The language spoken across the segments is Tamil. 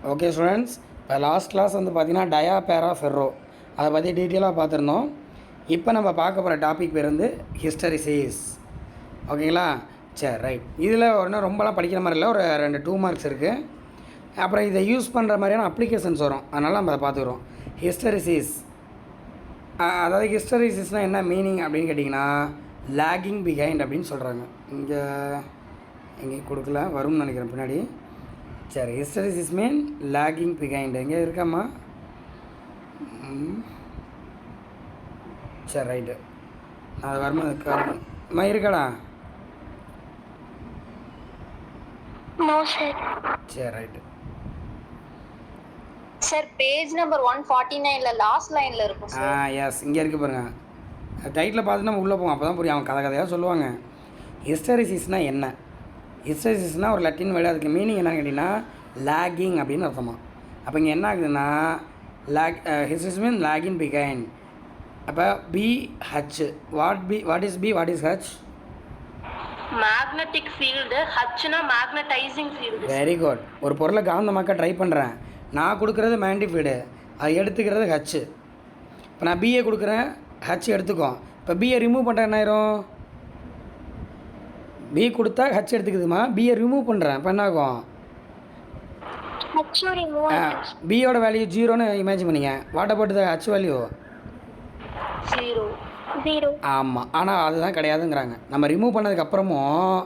ஓகே ஸ்டூடெண்ட்ஸ், இப்போ லாஸ்ட் கிளாஸ் வந்து பார்த்திங்கன்னா டயா பேரா ஃபெர்ரோ அதை பற்றி டீட்டெயிலாக பார்த்துருந்தோம். இப்போ நம்ம பார்க்க போகிற டாபிக் பேர் வந்து ஹிஸ்டரிசிஸ். ஓகேங்களா? சரி, ரைட். இதில் ஒன்றும் ரொம்பலாம் படிக்கிற மாதிரி இல்லை, ஒரு 2 மார்க்ஸ் இருக்குது. அப்புறம் இதை யூஸ் பண்ணுற மாதிரியான அப்ளிகேஷன்ஸ் வரும், அதனால் நம்ம அதை பார்த்துக்குறோம். ஹிஸ்டரிசிஸ், அதாவது ஹிஸ்டரிசிஸ்னால் என்ன மீனிங் அப்படின்னு கேட்டிங்கன்னா லேகிங் பிஹைண்ட் அப்படின்னு சொல்கிறாங்க. இங்கே எங்கேயும் கொடுக்கல, வரும்னு நினைக்கிறேன் பின்னாடி. சரி, ஹிஸ்டரிசிஸ் மீன் லேகிங் பிஹைண்ட். எங்கே இருக்காம்மா? சரி, ரைட்டு. அது வருமா இருக்காடா? சரி, ரைட்டு. சார் பேஜ் நம்பர் 149ல லாஸ்ட் லைன்ல இருக்கும் சார். எஸ், இங்கே இருக்குது பாருங்கள். டைட்டில் பார்த்து நம்ம உள்ளே போவோம், அப்போ தான் புரியும். அவங்க கதையாக சொல்லுவாங்க. ஹிஸ்டரிசிஸ்னால் என்ன? ஹிஸ்டரிசிஸ்னால் ஒரு லட்டின் வேர்டு. அதுக்கு மீனிங் என்னன்னு கேட்டிங்கன்னா லேகிங் அப்படின்னு அர்த்தமா. அப்போ இங்கே என்ன ஆகுதுன்னா ஹிஸ்டரிசிஸ் மீன் லேகிங் பிஹைண்ட். அப்போ BH, what is H? Magnetic field. ஹச்னா மேக்னடைசிங் ஃபீல்டு. Very good. ஒரு பொருளை காந்தமாக்க ட்ரை பண்ணுறேன், நான் கொடுக்குறது மேக்னெட்டிக் ஃபீல்டு, அது எடுத்துக்கிறது ஹச். இப்போ நான் பிஏ கொடுக்குறேன், ஹச் எடுத்துக்கோ. இப்போ பிஏ ரிமூவ் பண்ணுறேன், என்ன ஆயிரும்? பி கொடுத்தா ஹச் எடுத்துக்குதுமா, பிஏ ரிமூவ் பண்ணுறேன், இப்போ என்ன ஆகும்? பியோட வேல்யூ 0ன்னு இமேஜின் பண்ணிங்க. What about the H value? 0. ஆமாம், ஆனால் அதுதான் கிடையாதுங்கிறாங்க. நம்ம ரிமூவ் பண்ணதுக்கப்புறமும்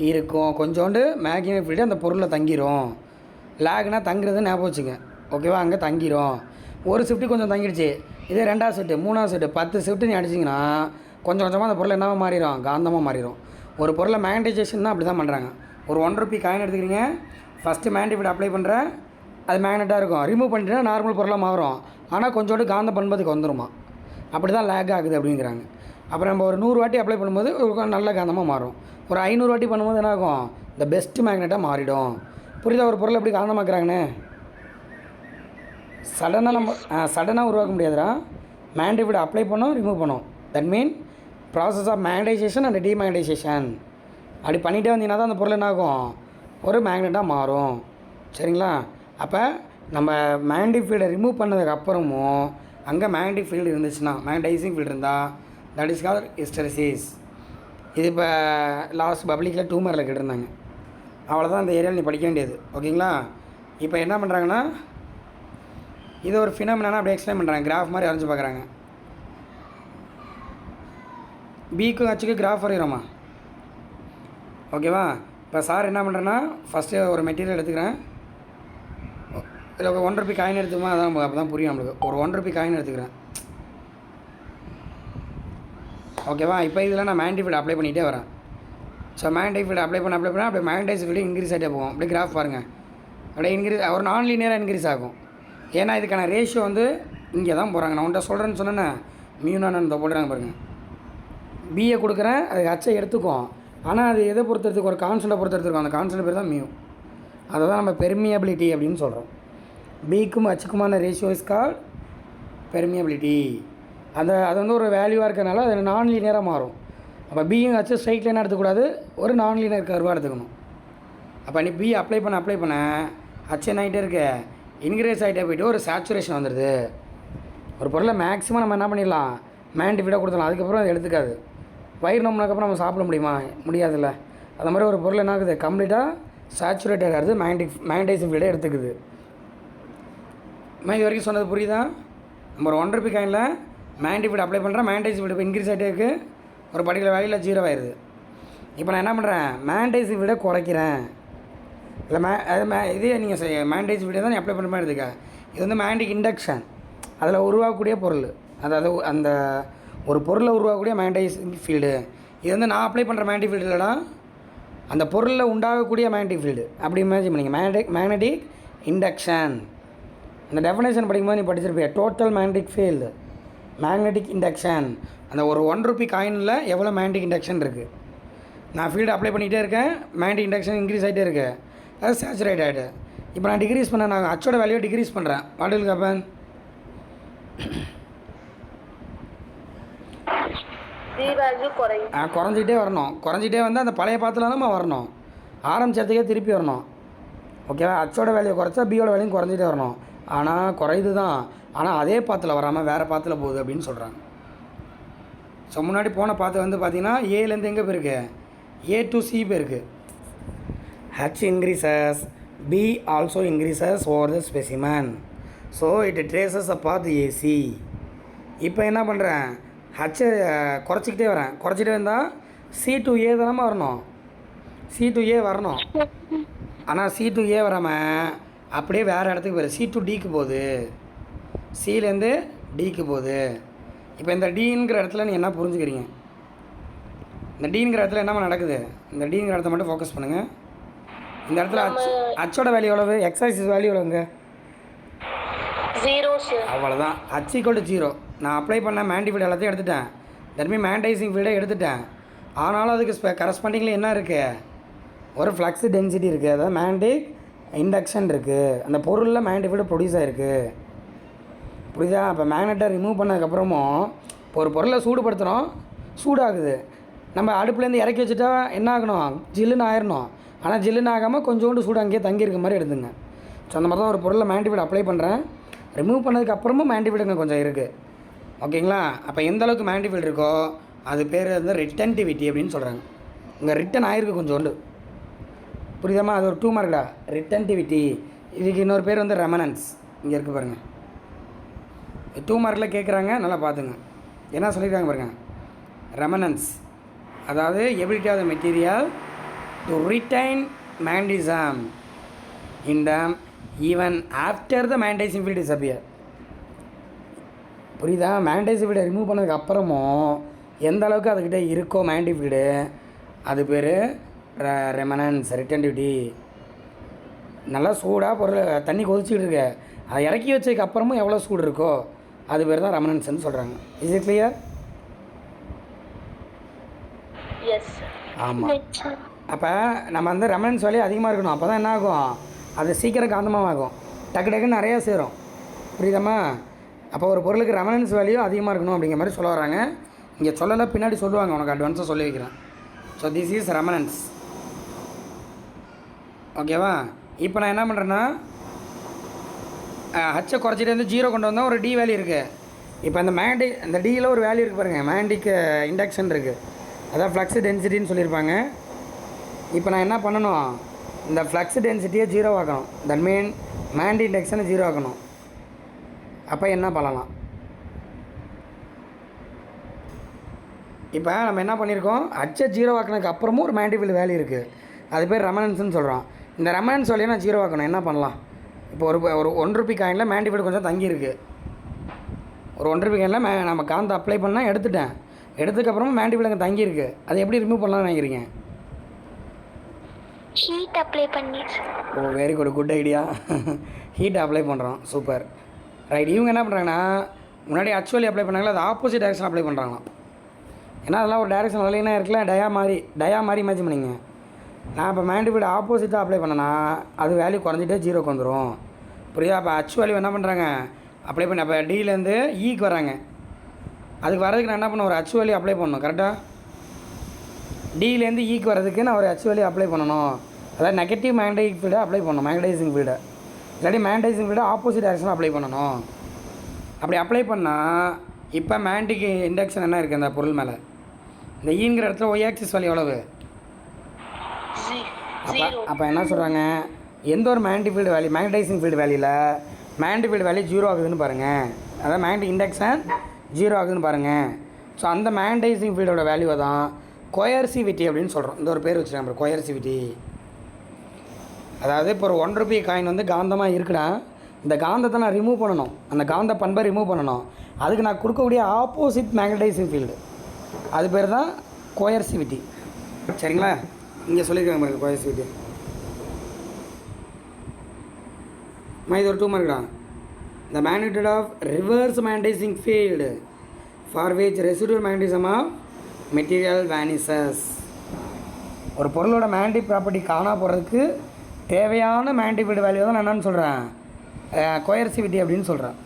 இருக்கும் கொஞ்சோண்டு மேக்னெட்டிக் ஃபீல்டு அந்த பொருளில் தங்கிடும். லேக்னால் தங்குறதுன்னு ஞாபகம் வச்சுங்க, ஓகேவா? அங்கே தங்கிடும். ஒரு ஷிஃப்ட்டு கொஞ்சம் தங்கிடுச்சு, இதே 2வது ஷிஃப்ட்டு 3வது ஷிஃப்ட்டு 10 ஷிஃப்ட்டு நீ அடிச்சிங்கன்னா கொஞ்சம் கொஞ்சமாக அந்த பொருள் என்னவாக மாறிடும்? காந்தமாக மாறிடும். ஒரு பொருளை மேக்னடைசேஷன் தான் அப்படி தான் பண்ணுறாங்க. ஒரு 1 ரூபி காயின் எடுத்துக்கிறீங்க, ஃபஸ்ட்டு மேக்னெட்டிக் ஃபீல்டு அப்ளை பண்ணுறேன், அது மேக்னெட்டாக இருக்கும். ரிமூவ் பண்ணிட்டுனா நார்மல் பொருளாக மாறும், ஆனால் கொஞ்சோண்டு காந்த பண்பதுக்கு வந்துடுமா. அப்படி தான் லேக் ஆகுது அப்படிங்கிறாங்க. அப்புறம் நம்ம ஒரு 100 வாட்டி அப்ளை பண்ணும்போது ஒரு நல்ல காந்தமாக மாறும். ஒரு 500 வாட்டி பண்ணும்போது என்ன ஆகும்? இந்த பெஸ்ட்டு மேக்னெட்டாக மாறிடும். புரியுதா? ஒரு பொருளை எப்படி காந்தமாக்குறாங்கன்னு சடனாக உருவாக்க முடியாதுடா. மேக்னெட்டிக் ஃபீல்டு அப்ளை பண்ணோம், ரிமூவ் பண்ணோம். That mean process of magnetisation and demagnetisation. அப்படி பண்ணிகிட்டே வந்தீங்கன்னா தான் அந்த பொருள் என்ன ஆகும்? ஒரு மேக்னெட்டாக மாறும். சரிங்களா? அப்போ நம்ம மேக்னெட்டிக் ஃபீல்டை ரிமூவ் பண்ணதுக்கப்புறமும் அங்கே மேக்னெட்டிக் ஃபீல்டு இருந்துச்சுன்னா, மேக்னடைசிங் ஃபீல்டு இருந்தால் தட் இஸ் கால்ட் ஹிஸ்டரிசிஸ். இது இப்போ லாஸ்ட் பப்ளிக்கில் 2 மார்க்கில் கேட்டிருந்தாங்க. அவ்வளோதான் இந்த ஏரியாவில் நீ படிக்க வேண்டியது. ஓகேங்களா? இப்போ என்ன பண்ணுறாங்கன்னா இது ஒரு ஃபினாமினா அப்படியே எக்ஸ்பிளைன் பண்ணுறாங்க. கிராஃப் மாதிரி வரைஞ்சி பார்க்குறாங்க. பிக்கும் ஹச்சுக்கு கிராஃப் வரைகிறோமா? ஓகேவா? இப்போ சார் என்ன பண்ணுறேன்னா ஃபஸ்ட்டு ஒரு மெட்டீரியல் எடுத்துக்கிறேன். இதில் ஒரு 1 ரூபி காயின் எடுத்துக்குமா, அதான் அப்போ தான் புரியும் நம்மளுக்கு. ஒரு 1 ரூபி காயின் எடுத்துக்கிறேன், ஓகேவா? இப்போ இதில் நான் மேக்னெட்டிக் ஃபீல்டு அப்ளை பண்ணிகிட்டே வரேன். ஸோ மேக்னெட்டிக் ஃபீல்டு அப்ளை பண்ண அப்படியே மேக்னடைசிங் ஃபீல்டு இன்க்ரீஸ் ஆகிட்டே போகும். அப்படியே கிராஃப் பாருங்கள், அப்படியே இன்க்ரீஸ் ஒரு நான் லீனியராக இன்க்ரீஸ் ஆகும். ஏன்னா இதுக்கான ரேஷியோ வந்து இங்கே தான் போகிறாங்க. நான் உன்ட்ட சொல்கிறேன்னு சொன்னேன்னா மியூனானு இந்த போடுறாங்க பாருங்கள். பிஏ கொடுக்குறேன், அது ஹச்சை எடுத்துக்கும், ஆனால் அது எதை பொறுத்ததுக்கு ஒரு கான்ஸ்டண்ட்டை பொறுத்தெடுத்துருக்கோம். அந்த கான்ஸ்டன்ட் பேர் தான் மியூ. அதை தான் நம்ம பெர்மியபிலிட்டி அப்படின்னு சொல்கிறோம். பிக்கும் ஹச்சுக்குமான ரேஷியோ இஸ் கால்ட் பெர்மியபிலிட்டி. அது வந்து ஒரு வேல்யூவாக இருக்கிறனால அது நான் லீனியராக மாறும். அப்போ பியும் ஹச்சு ஸ்ட்ரைட் லைனாக எடுத்துக்கூடாது, ஒரு நான் லீனியர் கர்வாக எடுத்துக்கணும். அப்போ நீ பி அப்ளை பண்ண ஹச் என்ன ஆகிட்டே இருக்க? இன்க்ரீஸ் ஆகிட்டே போய்ட்டு ஒரு சேச்சுரேஷன் வந்துடுது. ஒரு பொருளை மேக்ஸிமம் நம்ம என்ன பண்ணிடலாம்? மேக்னெட்டிக் ஃபீல்டாக கொடுத்துடலாம். அதுக்கப்புறம் அது எடுத்துக்காது. வயிறு நோம்னாக்கப்புறம் நம்ம சாப்பிட முடியுமா? முடியாதுல்ல. அது மாதிரி ஒரு பொருள் என்ன ஆகுது? கம்ப்ளீட்டாக சேச்சுரேட் ஆகிறது, மேக்னடைசிங் ஃபீல்டை எடுத்துக்குது. இது வரைக்கும் சொன்னது புரியுதா? நம்ம ஒரு 1 ரூபி காயினில் மேக்னெட்டிக் ஃபீல்டு அப்ளை பண்ணுறேன், மேக்னடைசிங் ஃபீல்டு இப்போ இன்க்ரீஸ் ஆகிட்டே இருக்குது, ஒரு பர்டிகுலர் வேல்யூவில் 0 ஆயிடுது. இப்போ நான் என்ன பண்ணுறேன்? மேக்னடைசிங் ஃபீல்டை குறைக்கிறேன். இல்லை இதே நீங்கள் மேக்னடைசிங் ஃபீல்டை தான் நீ அப்ளை பண்ணுற மாதிரி எடுத்துக்க. இது வந்து மேக்னெட்டிக் இண்டக்ஷன், அதில் உருவாக்கக்கூடிய பொருள். அதாவது அந்த ஒரு பொருளை உருவாக்கக்கூடிய மேக்னடைசிங் ஃபீல்டு. இது வந்து நான் அப்ளை பண்ணுற மேக்னெட்டிக் ஃபீல்டு இல்லைடா, அந்த பொருளில் உண்டாகக்கூடிய மேக்னெட்டிக் ஃபீல்டு. அப்படி இமேஜின் பண்ணிங்க. Magnetic induction. அந்த டெஃபினேஷன் படிக்கும்போது நீ படிச்சிருப்பிய. Total magnetic field, magnetic induction. அந்த ஒரு 1 ரூபி காயினில் எவ்வளோ மேக்னெட்டிக் இண்டக்ஷன் இருக்குது? நான் ஃபீல்டு அப்ளை பண்ணிகிட்டே இருக்கேன், மேக்னெட்டிக் இண்டக்ஷன் இன்க்ரீஸ் ஆகிட்டே இருக்கு, அது சேச்சுரேட் ஆகிட்டு. இப்போ நான் டிக்ரீஸ் பண்ணேன், நான் ஹச்சோட வேல்யூ டிக்ரீஸ் பண்ணுறேன். What will happen? குறைஞ்சிட்டே வரணும். குறைஞ்சிட்டே வந்து அந்த பழைய பாத்தில் தான் வரணும், ஆரம்பிச்சதுக்கே திருப்பி வரணும். ஓகேவா? ஹச்சோட வேல்யூ குறைச்சா பியோட வேல்யூ குறைஞ்சிட்டே வரணும். ஆனால் குறையுது தான், ஆனால் அதே பாத்தில் வராமல் வேறு பாத்தில் போகுது அப்படின்னு சொல்கிறாங்க. ஸோ முன்னாடி போன பாத்து வந்து பார்த்திங்கன்னா ஏலேருந்து எங்கே போயிருக்கு, ஏ டு சி போயிருக்கு. H increases, B also increases over the specimen. So it traces a path AC. இப்போ என்ன பண்ணுறேன், ஹச்சை குறைச்சிக்கிட்டே வரேன். குறைச்சிட்டே வந்தால் சி டு ஏ தானே வரணும், சி டு ஏ வரணும். ஆனால் சி டு ஏ வராமல் அப்படியே வேறு இடத்துக்கு போயிடுது, சி டு டிக்கு போகுது, சிலேருந்து டிக்கு போகுது. இப்போ இந்த டிங்கிற இடத்துல நீ என்ன புரிஞ்சுக்கிறீங்க, இந்த டிங்கிற இடத்துல என்னம்மா நடக்குது, இந்த டிங்கிற இடத்த மட்டும் ஃபோக்கஸ் பண்ணுங்கள். இந்த இடத்துல ஹச்சோட வேல்யூ எவ்வளவு, எக்ஸ் ஆக்சிஸ் வேல்யூ எவ்வளோங்க, 0 சார். அவ்வளோதான். H = 0. நான் அப்ளை பண்ண மேண்டி ஃபீல்டு எல்லாத்தையும் எடுத்துட்டேன், தட் மீன் மேண்டைசிங் ஃபீல்டை எடுத்துட்டேன். ஆனாலும் அதுக்கு கரஸ்பாண்டிங்கில் என்ன இருக்குது, ஒரு ஃப்ளக்ஸ் டென்சிட்டி இருக்குது, அதாவது மேண்டிக் இண்டக்ஷன் இருக்குது. அந்த பொருளில் மேண்டி ஃபீல்டு ப்ரொடியூஸ் ஆகிருக்கு, புரியுதா? இப்போ மேக்னெட்டை ரிமூவ் பண்ணதுக்கப்புறமும் இப்போ ஒரு பொருளை சூடுபடுத்துகிறோம், சூடாகுது. நம்ம அடுப்புலேருந்து இறக்கி வச்சுட்டா என்ன ஆகணும், ஜில்லுன்னு ஆயிடணும். ஆனால் ஜில்லுன்னு ஆகாமல் கொஞ்சோண்டு சூடு அங்கேயே தங்கியிருக்க மாதிரி எடுத்துங்க. ஸோ அந்த மாதிரி தான் ஒரு பொருளை மேண்டிஃபைடு அப்ளை பண்ணுறேன், ரிமூவ் பண்ணதுக்கப்புறமும் மேண்டிஃபைடுங்க கொஞ்சம் இருக்குது, ஓகேங்களா? அப்போ எந்த அளவுக்கு மேண்டிஃபைடு இருக்கோ அது பேர் வந்து ரிட்டன்டிவிட்டி அப்படின்னு சொல்கிறாங்க. இங்கே ரிட்டன் ஆகிருக்கு கொஞ்சோண்டு, புரியுதாம்மா? அது ஒரு 2 மார்க்டா ரிட்டன்டிவிட்டி. இதுக்கு இன்னொரு பேர் வந்து ரெமனன்ஸ். இங்கே இருக்குது பாருங்கள், 2 மார்க்கில் கேட்குறாங்க, நல்லா பார்த்துங்க. என்ன சொல்லியிருக்காங்க பாருங்கள், ரெமனன்ஸ் அதாவது ability of the material to retain magnetism in them even after the magnetizing field disappear. புரியுதா? மேக்னடைசிங் ஃபீல்டை ரிமூவ் பண்ணதுக்கு அப்புறமும் எந்த அளவுக்கு அதுக்கிட்ட இருக்கோ மேக்னடிக் ஃபீல்டு, அது பேர் ரெமனன்ஸ், ரிட்டன்டிவிட்டி. நல்லா சூடாக பொருள் தண்ணி கொதிச்சுக்கிட்டு இருக்கு, அதை இறக்கி வச்சதுக்கு அப்புறமும் எவ்வளோ சூடு இருக்கோ அது பேர் தான் ரெமனன்ஸ்ன்னு சொல்கிறாங்க. Is it clear? எஸ். ஆமாம். அப்போ நம்ம வந்து ரெமனன்ஸ் வேல்யூ அதிகமாக இருக்கணும், அப்போ தான் என்ன ஆகும், அது சீக்கிரம் காந்தமாக ஆகும், டக்கு டக்குன்னு நிறையா சேரும், புரியுதாம்மா? அப்போ ஒரு பொருளுக்கு ரெமனன்ஸ் வேல்யூ அதிகமாக இருக்கணும் அப்படிங்கிற மாதிரி சொல்ல வராங்க. இங்கே சொல்லலை, பின்னாடி சொல்லுவாங்க, உனக்கு அட்வான்ஸாக சொல்லி வைக்கிறேன். ஸோ திஸ் இஸ் ரெமனன்ஸ், ஓகேவா? இப்போ நான் என்ன பண்ணுறேன்னா ஹச்சை குறைச்சிட்டு வந்து 0 கொண்டு வந்தால் ஒரு டி வேல்யூ இருக்குது. இப்போ அந்த மேக்னடிக், அந்த டியில் ஒரு வேல்யூ இருக்குது பாருங்கள், மேக்னடிக் இண்டக்ஷன் இருக்குது, அதான் ஃப்ளக்ஸ் டென்சிட்டின்னு சொல்லியிருப்பாங்க. இப்போ நான் என்ன பண்ணணும், இந்த ஃப்ளக்ஸ் டென்சிட்டியை 0 ஆக்கணும், தட் மீன் மேக்னடிக் இண்டக்ஷனை 0 ஆக்கணும். அப்போ என்ன பண்ணலாம், இப்போ நம்ம என்ன பண்ணியிருக்கோம், ஹச்சை 0 ஆக்கினதுக்கு அப்புறமும் ஒரு மேக்னடிக் ஃபீல்டு வேல்யூ இருக்குது, அது பேர் ரெமனன்ஸ்னு சொல்கிறோம். இந்த ரெமனன்ஸ் வேல்யூ நான் 0 ஆக்கணும், என்ன பண்ணலாம்? இப்போ ஒரு ₹1 காயினில் மேக்னடிக் ஃபீல்டு கொஞ்சம் தங்கியிருக்கு, ஒரு ₹1 காயினில் நம்ம காந்த அப்ளை பண்ணால் எடுத்துட்டேன், எடுத்ததுக்கப்புறமா மேக்னடிக் ஃபீல்டு அங்கே தங்கியிருக்கு, அதை எப்படி ரிமூவ் பண்ணலாம்னு நினைக்கிறீங்க? ஹீட் அப்ளை பண்ணி. Oh very good, good idea. Heat apply பண்ணுறோம், சூப்பர், ரைட். இவங்க என்ன பண்ணுறாங்கன்னா முன்னாடி ஆக்சுவலி அப்ளை பண்ணாங்களா, அது ஆப்போசிட் டைரக்ஷன் அப்ளை பண்ணுறாங்களாம். ஏன்னா அதெல்லாம் ஒரு டைரக்ஷன் வரலைன்னா இருக்குல்ல, டயா மாதிரி இமேஜின் பண்ணிங்க. நான் இப்போ மேக்னடிக் ஃபீல்டு ஆப்போசிட்டாக அப்ளை பண்ணேன்னா அது வேல்யூ குறைஞ்சிட்டே 0க்கு வந்துடும், புரியுதா? அப்போ ஆக்சுவலி என்ன பண்ணுறாங்க அப்ளை பண்ணி, அப்போ டிலேருந்து ஈக்கு வராங்க, அதுக்கு வரதுக்கு நான் என்ன பண்ண, ஒரு ஆக்சுவலி அப்ளை பண்ணணும், கரெக்டாக? டிலேருந்து ஈக்கு வரதுக்கு நான் ஒரு ஆக்சுவலி அப்ளை பண்ணணும், அதாவது நெகட்டிவ் மேக்னடிக் ஃபீல்டை அப்ளை பண்ணணும், மேக்னடைசிங் ஃபீல்டை, இல்லாட்டி மேக்னடைசிங் ஃபீல்டை ஆப்போசிட் டைரக்ஷனில் அப்ளை பண்ணணும். அப்படி அப்ளை பண்ணால் இப்போ மேக்னடிக் இண்டக்ஷன் என்ன இருக்குது அந்த பொருள் மேலே, இந்த ஈங்கிற இடத்துல ஒய் ஆக்சிஸ் வேல்யூ எவ்வளவு? அப்போ என்ன சொல்கிறாங்க, எந்த ஒரு magnetic field value, magnetising field வேல்யூவில் மேக்னடிக் ஃபீல்டு வேல்யூ 0 ஆகுதுன்னு பாருங்கள், அதாவது மேக்னடிக் இண்டக்ஷன் 0 ஆகுதுன்னு பாருங்கள். ஸோ அந்த மேக்னடைசிங் ஃபீல்டோட வேல்யூவை தான் கோயர்சிவிட்டி அப்படின்னு சொல்கிறோம். இந்த ஒரு பேர் வச்சுருக்காங்க, கோயர்சிவிட்டி. அதாவது இப்போ ஒரு ₹1 காயின் வந்து காந்தமாக இருக்குன்னா இந்த காந்தத்தை நான் ரிமூவ் பண்ணணும், அந்த காந்த பண்பை ரிமூவ் பண்ணணும், அதுக்கு நான் கொடுக்கக்கூடிய ஆப்போசிட் மேக்னடைசிங் ஃபீல்டு, அது பேர் தான் கோயர்சிவிட்டி, சரிங்களா? இங்கே சொல்லியிருக்காங்க பாருங்கள் கோயர்சிவிட்டி. இது ஒரு 2 மார்க்டா. The magnitude of reverse magnetizing field for which residual magnetism of material vanishes. ஒரு பொருளோட மேக்னடிக் ப்ராப்பர்ட்டி காணா போகிறதுக்கு தேவையான மேக்னடிக் ஃபீல்டு வேல்யூ தான் நான் என்னென்னு சொல்கிறேன், கோயர்சிவிட்டி அப்படின்னு சொல்கிறேன்.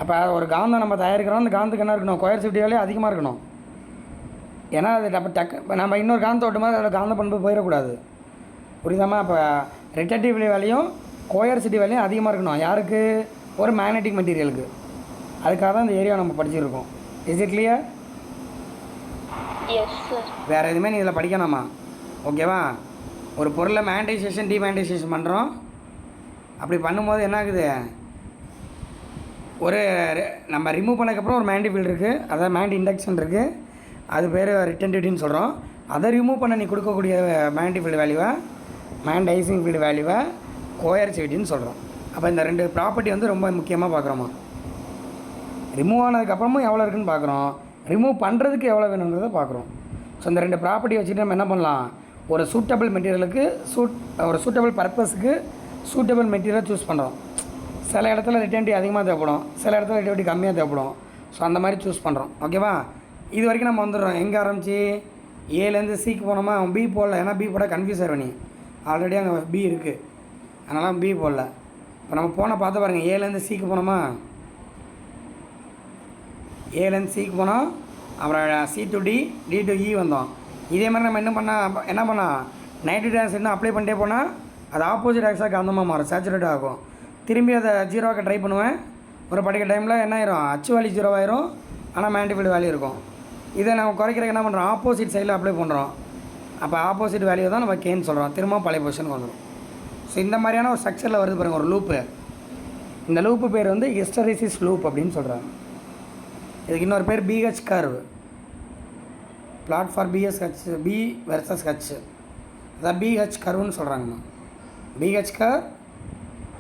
அப்போ ஒரு காந்தம் நம்ம தயாரிக்கிறோம், அந்த காந்தத்துக்கு என்ன இருக்கணும், கோயர்சிவிட்டி வேல்யூ அதிகமாக இருக்கணும். ஏன்னா அது நம்ம நம்ம இன்னொரு காந்தத்தை ஓட்டும் போது அதோட காந்த பண்பு போயிடக்கூடாது, புரியுதாமா? அப்போ ரிட்டன்டிவிட்டி வேல்யூயும் கோயர்சிட்டி வேல்யூயும் அதிகமாக இருக்கணும். யாருக்கு? ஒரு மேக்னெட்டிக் மெட்டீரியலுக்கு. அதுக்காக தான் இந்த ஏரியா நம்ம படிச்சிருக்கோம். Is it clear? Yes sir. வேறு எதுவுமே நீ இதில் படிக்கணுமா? ஓகேவா? ஒரு பொருளை மேக்னடைசேஷன் டிமேக்னடைசேஷன் பண்ணுறோம். அப்படி பண்ணும்போது என்ன ஆகுது? ஒரு நம்ம ரிமூவ் பண்ணதுக்கப்புறம் ஒரு மேக்னெட்டிக் ஃபீல்டு இருக்குது, அதாவது மேக்னெட்டிக் இண்டக்ஷன் இருக்குது, அது பேர் ரிட்டன்டிவிட்டின்னு சொல்கிறோம். அதை ரிமூவ் பண்ண நீ கொடுக்கக்கூடிய மேக்னெட்டிக் ஃபீல்டு வேல்யூவை மேக்னடைசிங் ஃபீல்டு வேல்யூவை கோயர்சிவிட்டின்னு சொல்கிறோம். அப்போ இந்த ரெண்டு ப்ராப்பர்ட்டி வந்து ரொம்ப முக்கியமாக பார்க்குறோமா. ரிமூவ் ஆனதுக்கப்புறமும் எவ்வளோ இருக்குதுன்னு பார்க்குறோம், ரிமூவ் பண்ணுறதுக்கு எவ்வளோ வேணுங்கிறத பார்க்குறோம். ஸோ இந்த ரெண்டு ப்ராப்பர்ட்டி வச்சுட்டு நம்ம என்ன பண்ணலாம்? ஒரு சூட்டபிள் மெட்டீரியலுக்கு ஒரு சூட்டபிள் பர்பஸுக்கு சூட்டபிள் மெட்டீரியலை சூஸ் பண்ணுறோம். சில இடத்துல ரிட்டன்டிவிட்டி அதிகமாக தேவைப்படும், சில இடத்துல ரிட்டன்டிவிட்டி கம்மியாக தேவைப்படும். ஸோ அந்த மாதிரி சூஸ் பண்ணுறோம். ஓகேவா? இது வரைக்கும் நம்ம வந்துடுறோம். எங்கே ஆரம்பிச்சு ஏலேருந்து சிக்கு போனோமா? அவன் பி போடல, ஏன்னா பி போட கன்ஃபியூஸ் ஆகிடும். நீ ஆல்ரெடி அங்கே பி இருக்குது, அதனால் பி போடல. இப்போ நம்ம போனால் பார்த்து பாருங்கள், ஏலேருந்து சிக்கு போனோமா? ஏலேருந்து சிக்கு போனோம், அப்புறம் c to d, d to e வந்தோம். இதே மாதிரி நம்ம என்ன பண்ணால் நைட்ரஜன் ஆக்சைடு அப்ளை பண்ணிட்டே போனால் அது ஆப்போசிட் ஆக்ஸாக காந்தமாக மாறும், சேச்சுரேட் ஆகும். திரும்பி அதை ஜீரோவாக்க ட்ரை பண்ணுவேன். ஒரு படிக்கிற டைமில் என்ன ஆயிரும்? அச்சு வேல்யூ ஜீரோவாயிரும், ஆனால் மேக்னெட்டிக் வேல்யூ இருக்கும். இதை நம்ம குறைக்கிறதுக்கு என்ன பண்ணுறோம்? ஆப்போசிட் சைடில் அப்ளை பண்ணுறோம். அப்போ ஆப்போசிட் வேல்யூ தான் நம்ம கேன்னு சொல்கிறோம். திரும்ப பழைய பொசிஷனுக்கு வந்துடும். ஸோ இந்த மாதிரியான ஒரு ஸ்ட்ரக்சரில் வருது பாருங்கள் ஒரு லூப்பு. இந்த லூப்பு பேர் வந்து ஹிஸ்டரிசிஸ் லூப் அப்படின்னு சொல்கிறாங்க. இதுக்கு இன்னொரு பேர் B H curve, plot for B S H, B versus H, அதான் பிஹெச் கர்வ்னு சொல்கிறாங்கண்ணா. பிஹெச் கர்வ்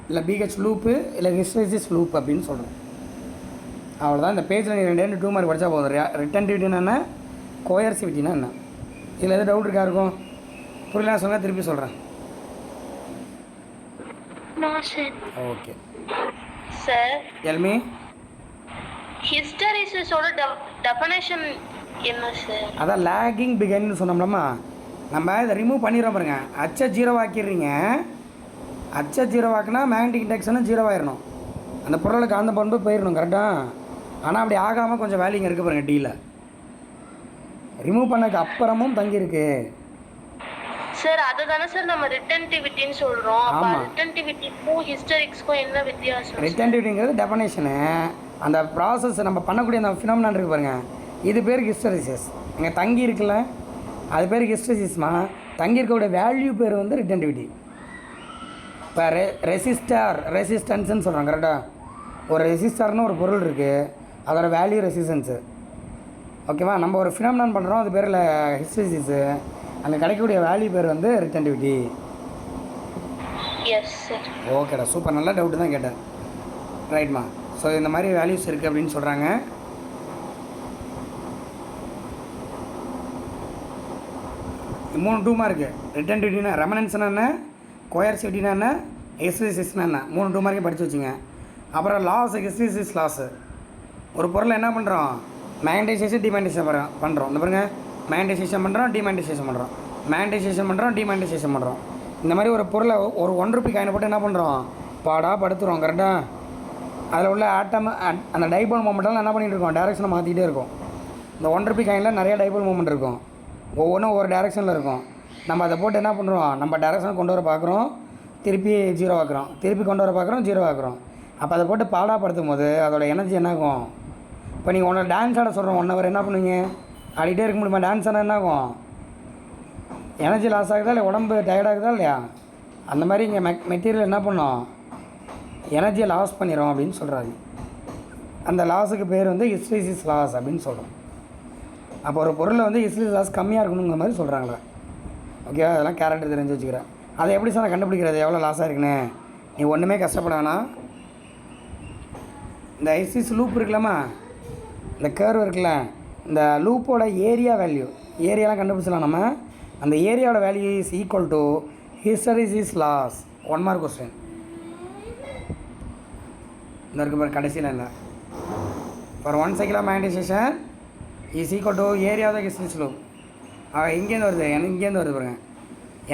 இல்லை பிஹெச் லூப்பு இல்லை ஹிஸ்டரிசிஸ் லூப் அப்படின்னு சொல்கிறோம். அவ்வளோதான். இந்த பேஜில் நீ 2 மார்க் படித்தா போதும். ரிட்டன்டிவிட்டினா என்ன, கோயர்சிவிட்டினா என்ன. இதில் எது டவுட் இருக்கா இருக்கும்? புரியல சொன்னால் திருப்பி சொல்கிறேன். ஓகே சார், எல்மி ஹிஸ்டரிசிஸோட டெஃபினேஷன் என்ன சார்? அதான் லேகிங் பிகைன்னு சொன்னோம்லம்மா. நம்ம இதை ரிமூவ் பண்ணிடுறோம் பாருங்க. அச்சை ஜீரோவாக்கிடுறீங்க. அச்சை ஜீரோவாக்குனா மேக்னெட்டிக் இண்டக்ஷனும் ஜீரோவாயிடணும், அந்த பொருளுக்கு அந்த பண்பு போயிடணும். கரெக்டாக? ஆனால் அப்படி ஆகாமல் கொஞ்சம் வேல்யூங்க இருக்குது பாருங்கள். டீயில் ரிமூவ் பண்ணதுக்கு அப்புறமும் தங்கியிருக்கு சார். அதுதானே சார் நம்ம ரிட்டன்டிவிட்டின்னு சொல்கிறோம். அப்போ ஆமாம். ரிட்டன்டிவிட்டிக்கும் ஹிஸ்டரிக்ஸ்க்கும் என்ன வித்தியாசம்? ரிட்டன்டிவிட்டிங்கிறது டெஃபனேஷனு. அந்த ப்ராசஸ் நம்ம பண்ணக்கூடிய அந்த ஃபினாமினான் இருக்குது பாருங்கள், இது பேர் ஹிஸ்டரிசிஸ். இங்கே தங்கி இருக்குல்ல, அது பேர் ஹிஸ்டரிசிஸ்மா. தங்கி இருக்கக்கூடிய வேல்யூ பேர் வந்து ரிட்டன்டிவிட்டி. இப்போ ரெசிஸ்டன்ஸ்ன்னு சொல்கிறாங்க. கரெக்டாக? ஒரு ரெசிஸ்டர்னு ஒரு பொருள் இருக்குது, அதோட வேல்யூ ரெசிஸ்டன்ஸு. ஓகேவா? நம்ம ஒரு ஃபினாமினான் பண்ணுறோம், அது பேரில் ஹிஸ்டரிசிஸு. அங்கே கிடைக்கக்கூடிய வேல்யூ பேர் வந்து ரிட்டன்டிவிட்டி. Yes sir. ஓகேடா, சூப்பர். நல்ல டவுட்டு தான் கேட்டேன். ரைட்மா. ஸோ இந்த மாதிரி வேல்யூஸ் இருக்குது அப்படின்னு சொல்கிறாங்க. மூணு 2 மார்க்கு. ரிட்டன்டிவிட்டினா ரெமனன்ஸ்னா என்ன, கோயர்சிவிட்டினா என்ன, ஹிஸ்டரிசிஸ்னா என்ன, 3 2 மார்க்கே படித்து வச்சுங்க. அப்புறம் லாஸ், ஹிஸ்டரிசிஸ் லாஸு. ஒரு பொருளை என்ன பண்ணுறோம்? மேக்னடைசேஷன் டிமேக்னடைசேஷன் பண்ணுறோம். இந்த பாருங்க, மேக்னடைசேஷன் பண்ணுறோம், டிமேக்னடைசேஷன் பண்ணுறோம், மேக்னடைசேஷன் பண்ணுறோம், டிமேக்னடைசேஷன் பண்ணுறோம். இந்த மாதிரி ஒரு பொருளை ஒரு 1 ரூபி காயினை போட்டு என்ன பண்ணுறோம்? படுத்துகிறோம். கரெக்டாக? அதில் உள்ள ஆட்டம், அந்த டைபோல் மூமெண்ட்டெல்லாம் என்ன பண்ணிகிட்டு இருக்கோம்? டேரெக்ஷனை மாற்றிக்கிட்டே இருக்கும். இந்த 1 ரூபி காயினில் நிறைய டைபோல் மூமெண்ட் இருக்கும், ஒவ்வொன்றும் ஒவ்வொரு டேரெக்ஷனில் இருக்கும். நம்ம அதை போட்டு என்ன பண்ணுறோம்? நம்ம டேரெக்ஷனை கொண்டு வர பார்க்குறோம், திருப்பி ஜீரோ ஆக்குறோம், திருப்பி கொண்டு வர பார்க்குறோம், ஜீரோ ஆக்குறோம். அப்போ அதை போட்டு பாடாப்படுத்தும் போது அதோட எனர்ஜி என்ன ஆகும்? இப்போ நீங்கள் ஒன்று டான்ஸ் ஆட சொல்கிறோம் 1 ஹவர், என்ன பண்ணுவீங்க? ஆடிட்டே இருக்க முடியுமா? டான்ஸ் ஆனால் என்ன ஆகும்? எனர்ஜி லாஸ் ஆகுதா இல்லை உடம்பு டயர்டாகுதா இல்லையா? அந்த மாதிரி இங்கே மெட்டீரியல் என்ன பண்ணோம்? எனர்ஜியை லாஸ் பண்ணிடும் அப்படின்னு சொல்கிறாங்க. அந்த லாஸுக்கு பேர் வந்து ஹிஸ்டரிசிஸ் லாஸ் அப்படின்னு சொல்கிறோம். அப்போ ஒரு பொருளில் வந்து ஹிஸ்டரிசிஸ் லாஸ் கம்மியாக இருக்கணுங்கிற மாதிரி சொல்கிறாங்களா? ஓகே, அதெல்லாம் கேரக்டர் தெரிஞ்சு வச்சுக்கிறேன். அதை எப்படி சார் நான் கண்டுபிடிக்கிறது எவ்வளோ லாஸாக இருக்குன்னு? நீ ஒன்றுமே கஷ்டப்படானா, இந்த ஹிஸ்டரிசிஸ் லூப் இருக்குல்லம்மா, இந்த கர்வ் இருக்குல்ல, இந்த லூப்போட ஏரியா வேல்யூ, ஏரியாலாம் கண்டுபிடிச்சலாம் நம்ம. அந்த ஏரியாவோட value is equal to hysteresis loss. 1 mark question. இந்த இருக்கு பாரு கடைசியில் இல்லை. For 1 cycle of magnetisation is equal to area of the hysteresis loop. இங்கேருந்து வருது, இங்கேருந்து வருது பாருங்க.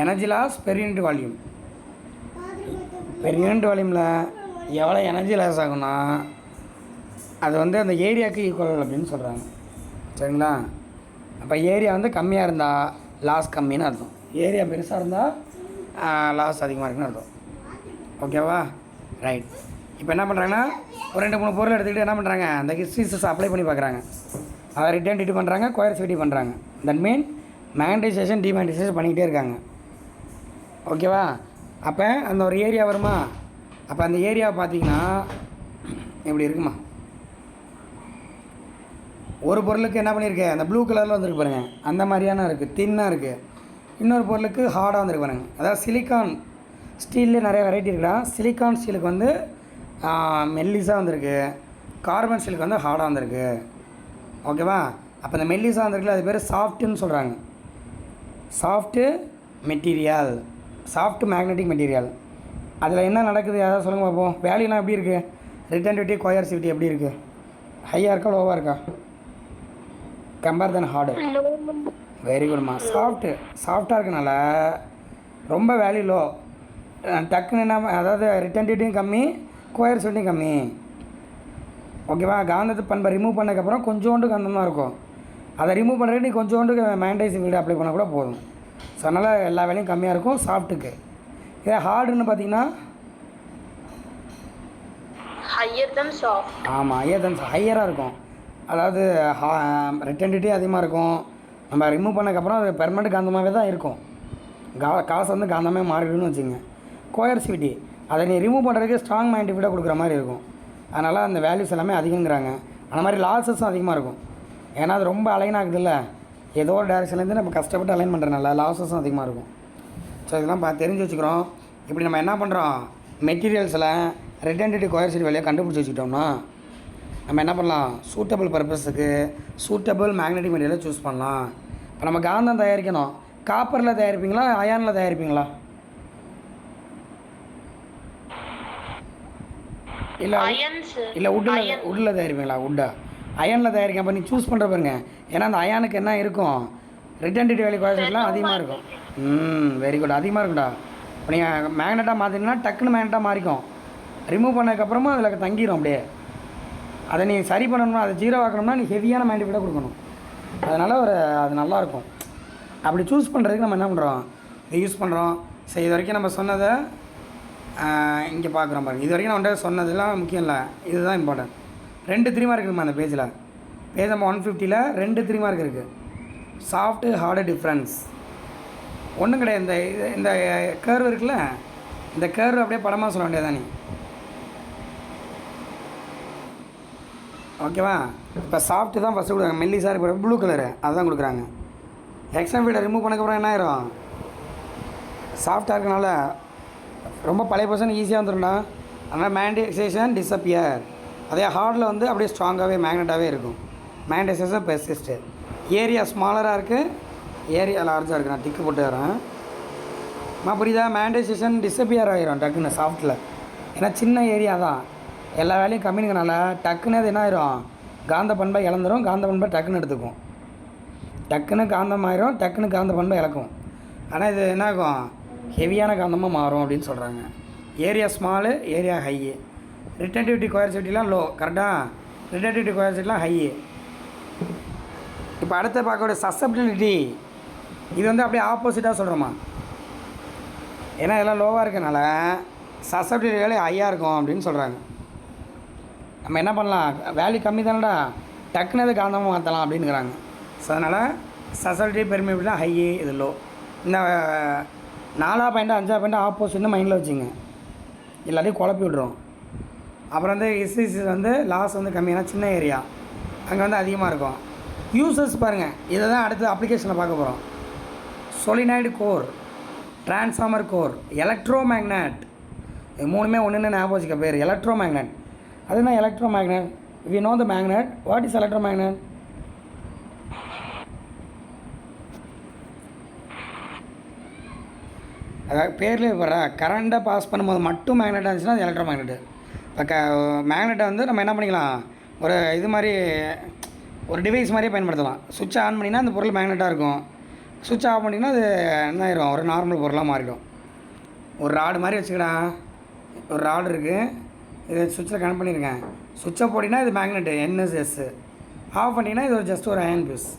Energy loss per unit volume. Per unit வால்யூமில் எவ்வளோ எனர்ஜி லாஸ் ஆகும்னா அது வந்து அந்த ஏரியாவுக்கு ஈக்குவல் அப்படின்னு சொல்கிறாங்க. சரிங்களா? அப்போ ஏரியா வந்து கம்மியாக இருந்தால் லாஸ் கம்மின்னு அர்த்தம். ஏரியா பெருசாக இருந்தால் லாஸ் அதிகமாக இருக்குன்னு அர்த்தம். ஓகேவா? ரைட். இப்போ என்ன பண்ணுறாங்கன்னா ஒரு 2-3 பொருள் எடுத்துக்கிட்டு என்ன பண்ணுறாங்க, அந்த ஹிஸ்ட்ரிஸஸ் அப்ளை பண்ணி பார்க்குறாங்க. அதை ரிட்டர்ன் டிடி பண்ணுறாங்க, கோயர்சிவிட்டி பண்ணுறாங்க. தட் மீன் மேக்னடைசேஷன் டிமேக்னடைசேஷன் பண்ணிக்கிட்டே இருக்காங்க. ஓகேவா? அப்போ அந்த ஒரு ஏரியா வருமா, அப்போ அந்த ஏரியாவை பார்த்தீங்கன்னா இப்படி இருக்குமா, ஒரு பொருளுக்கு என்ன பண்ணியிருக்கு, அந்த ப்ளூ கலரில் வந்துருக்கு பாருங்கள், அந்த மாதிரியான இருக்குது, தின்னாக இருக்குது. இன்னொரு பொருளுக்கு ஹார்டாக வந்துருக்கு பாருங்கள். அதாவது சிலிக்கான் ஸ்டீல்லே நிறைய வெரைட்டி இருக்குடா. சிலிக்கான் ஸ்டீலுக்கு வந்து மெல்லிஸாக வந்திருக்கு, கார்பன் ஸ்டீலுக்கு வந்து ஹார்டாக வந்திருக்கு. ஓகேவா? அப்போ இந்த மெல்லிஸாக வந்திருக்குல்ல, அது பேர் சாஃப்ட்டுன்னு சொல்கிறாங்க. Soft material, soft magnetic material. அதில் என்ன நடக்குது யாராவது சொல்லுங்கள் பார்ப்போம். வேல்யூலாம் எப்படி இருக்குது, ரிட்டன்டிவிட்டி கோயர்சிவிட்டி எப்படி இருக்குது, ஹையாக இருக்கா லோவாக இருக்கா கம்பேர் தென் ஹார்டு? வெரி குட்மா. சாஃப்டாக இருக்கனால ரொம்ப வேல்யூ லோ, டக்குன்னு என்ன, அதாவது ரிட்டன்டிவிட்டியும் கம்மி, கோயர்சிவிட்டியும் கம்மி. ஓகேவா? காந்தத்து பண்பை ரிமூவ் பண்ணதுக்கப்புறம் கொஞ்சோண்டு காந்தமாக இருக்கும். அதை ரிமூவ் பண்ணுறதுக்கு நீ கொஞ்சோண்டு மேக்னடைசிங் ஃபீல்டு அப்ளை பண்ணால் கூட போதும். ஸோ அதனால் எல்லா வேலையும் கம்மியாக இருக்கும் சாஃப்ட்டுக்கு. இதே ஹார்டுன்னு பார்த்தீங்கன்னா ஆமாம், ஹையராக இருக்கும். அதாவது ரிட்டன்டிவிட்டி அதிகமாக இருக்கும். நம்ம ரிமூவ் பண்ணதுக்கப்புறம் அது பெர்மனெண்ட் காந்தமாகவே தான் இருக்கும். காசு வந்து காந்தமாக மாறிடுன்னு வச்சுங்க. கோயர்சிவிட்டி அதை நீ ரிமூவ் பண்ணுறதுக்கு ஸ்ட்ராங் மேக்னெட்டிக் கொடுக்குற மாதிரி இருக்கும். அதனால் அந்த வேல்யூஸ் எல்லாமே அதிகங்கிறாங்க. அந்த மாதிரி லாஸஸும் அதிகமாக இருக்கும். ஏன்னா அது ரொம்ப அலைன் ஆகுதுல்ல, ஏதோ ஒரு டேரெக்ஷன்லேருந்து நம்ம கஷ்டப்பட்டு அலைன் பண்ணுறதுனால லாஸஸும் அதிகமாக இருக்கும். ஸோ இதெல்லாம் தெரிஞ்சு வச்சுக்கிறோம். இப்படி நம்ம என்ன பண்ணுறோம், மெட்டீரியல்ஸில் ரிட்டன்டிவிட்டி கோயர்சிவிட்டி வேலையை கண்டுபிடிச்சி வச்சுக்கிட்டோம்னா நம்ம என்ன பண்ணலாம், சூட்டபிள் பர்பஸுக்கு சூட்டபிள் மேக்னெட்டிக் மெட்டீரியலை சூஸ் பண்ணலாம். இப்போ நம்ம காந்தம் தயாரிக்கணும், காப்பரில் தயாரிப்பீங்களா அயானில் தயாரிப்பீங்களா, இல்லை உட்டில் தயாரிப்பீங்களா? உட்டா அயனில் தயாரிக்க. அப்போ நீ சூஸ் பண்ணுற பாருங்க. ஏன்னா அந்த அயானுக்கு என்ன இருக்கும், ரிட்டன்டிவிட்டி வேல்யூ கோயர்சிவிட்டிலாம் அதிகமாக இருக்கும். வெரி குட், அதிகமாக இருக்கும்டா. இப்போ நீங்கள் மேக்னெட்டாக மாற்றினா டக்குன்னு மேக்னெட்டாக மாறிக்கும். ரிமூவ் பண்ணதுக்கப்புறமா அதில் தங்கிடும் அப்படியே. அதை நீ சரி பண்ணணும்னா, அதை ஜீரோ ஆக்கணும்னா நீ ஹெவியான மேக்னெட்டிக் கொடுக்கணும். அதனால் அது நல்லாயிருக்கும். அப்படி சூஸ் பண்ணுறதுக்கு நம்ம என்ன பண்ணுறோம், இதை யூஸ் பண்ணுறோம். சரி, இது வரைக்கும் நம்ம சொன்னதை இங்கே பார்க்குறோம் பாருங்கள். இது வரைக்கும் நான் வந்துட்டு சொன்னதெல்லாம் முக்கியம் இல்லை, இதுதான் இம்பார்ட்டன்ட். 2 3 மார்க் இருக்குமா அந்த பேஜில். பேஜ் நம்ம 150ல் 2 3 மார்க் இருக்குது. சாஃப்ட்டு ஹார்டு டிஃப்ரென்ஸ் ஒன்றும் கிடையாது. இந்த கர்வ் இருக்குல்ல, இந்த கர்வ் அப்படியே படமாக சொல்ல வேண்டியதான் நீ. ஓகேவா? இப்போ சாஃப்ட்டு தான் ஃபஸ்ட்டு கொடுக்குறாங்க. மெல்லிஸாக இருக்கிற ப்ளூ கலரு அதுதான் கொடுக்குறாங்க. எக்ஸ்ட்ரா ஃபீல்டை ரிமூவ் பண்ணக்கப்புறம் என்ன ஆயிரும், சாஃப்டாக இருக்கனால ரொம்ப பழைய பர்சன் ஈஸியாக வந்துடும்டா. அதனால் மேக்னடைசேஷன் டிஸப்பியர். அதே ஹார்டில் வந்து அப்படியே ஸ்ட்ராங்காகவே மேக்னெட்டாகவே இருக்கும். மேக்னடைசேஷன் பெர்சிஸ்ட்டு. ஏரியா ஸ்மாலராக இருக்குது, ஏரியா லார்ஜாக இருக்குது. நான் டிக்கு போட்டு வரேன். புரியுதா? மேக்னடைசேஷன் டிஸப்பியர் ஆகிரும் டக்குன்னு சாஃப்ட்டில். ஏன்னா சின்ன ஏரியா தான், எல்லா வேலையும் கம்மிங்கனால டக்குன்னு அது என்ன ஆயிரும், காந்த பண்பை இழந்துடும். காந்த பண்பை டக்குன்னு எடுத்துக்கும். டக்குன்னு காந்தம் ஆயிரும், டக்குன்னு காந்த பண்பை இழக்கும். ஆனால் இது என்ன ஆகும், ஹெவியான காந்தமாக மாறும் அப்படின்னு சொல்கிறாங்க. Area small, area high. Retentivity கோயர்சிவிட்டிலாம் லோ. கரெக்டாக? ரிட்டன்டிவிட்டி கோயர்சிவிட்டிலாம் ஹையு. இப்போ அடுத்த பார்க்கக்கூடிய சசப்டிலிட்டி, இது வந்து அப்படியே ஆப்போசிட்டாக சொல்கிறோமா. ஏன்னா எல்லாம் லோவாக இருக்கனால சசப்டிலிட்டி வேல்யூ ஹையாக இருக்கும் அப்படின்னு சொல்கிறாங்க. நம்ம என்ன பண்ணலாம், வேல்யூ கம்மி தானடா, டக்குன்னு அது காந்தமாக மாற்றலாம் அப்படின்னுங்கிறாங்க. ஸோ அதனால் சசப்டிலிட்டி பெர்மியபிலிட்டி ஹையு, இது லோ. இந்த 4 பாயிண்ட் 5 பாயிண்ட் ஆப்போசிட்னு மைண்டில் வச்சுங்க, எல்லாத்தையும் குழப்பி விட்ருவோம். அப்புறம் வந்து இசிசி வந்து லாஸ் வந்து கம்மியான சின்ன ஏரியா, அங்கே வந்து அதிகமாக இருக்கும். யூசஸ் பாருங்கள், இதை தான் அடுத்து அப்ளிகேஷனில் பார்க்க போகிறோம். Solenoid core, transformer core, electro magnet. இது 3மே ஒன்றுன்னு ஞாபகம் வச்சுக்க பேர். Electro magnet. அதுனா electro magnet. We know the magnet. What is electro magnet? அதாவது பேர்லேயே வர கரண்ட்டை பாஸ் பண்ணும்போது மட்டும் மேக்னெட்டாக இருந்துச்சுன்னா அது எலக்ட்ரோ மேக்னெட்டு. இப்போ மேக்னெட்டை வந்து நம்ம என்ன பண்ணிக்கலாம், ஒரு இது மாதிரி ஒரு டிவைஸ் மாதிரியே பயன்படுத்தலாம். சுவிட்சை ஆன் பண்ணிங்கன்னா அந்த பொருள் மேக்னெட்டாக இருக்கும். சுவிட்ச் ஆஃப் பண்ணிங்கன்னா அது என்ன ஆயிரும், ஒரு நார்மல் பொருளாக மாறிடும். ஒரு ராடு மாதிரி வச்சுக்கடா, ஒரு ராடு இருக்குது, இதை சுவிட்சில் கனெக்ட் பண்ணியிருக்கேன். சுவிட்சை போட்டிங்கன்னா இது மேக்னெட்டு NSS, ஆஃப் பண்ணிங்கன்னா இது ஒரு ஜஸ்ட் ஒரு அயன் பீஸ்.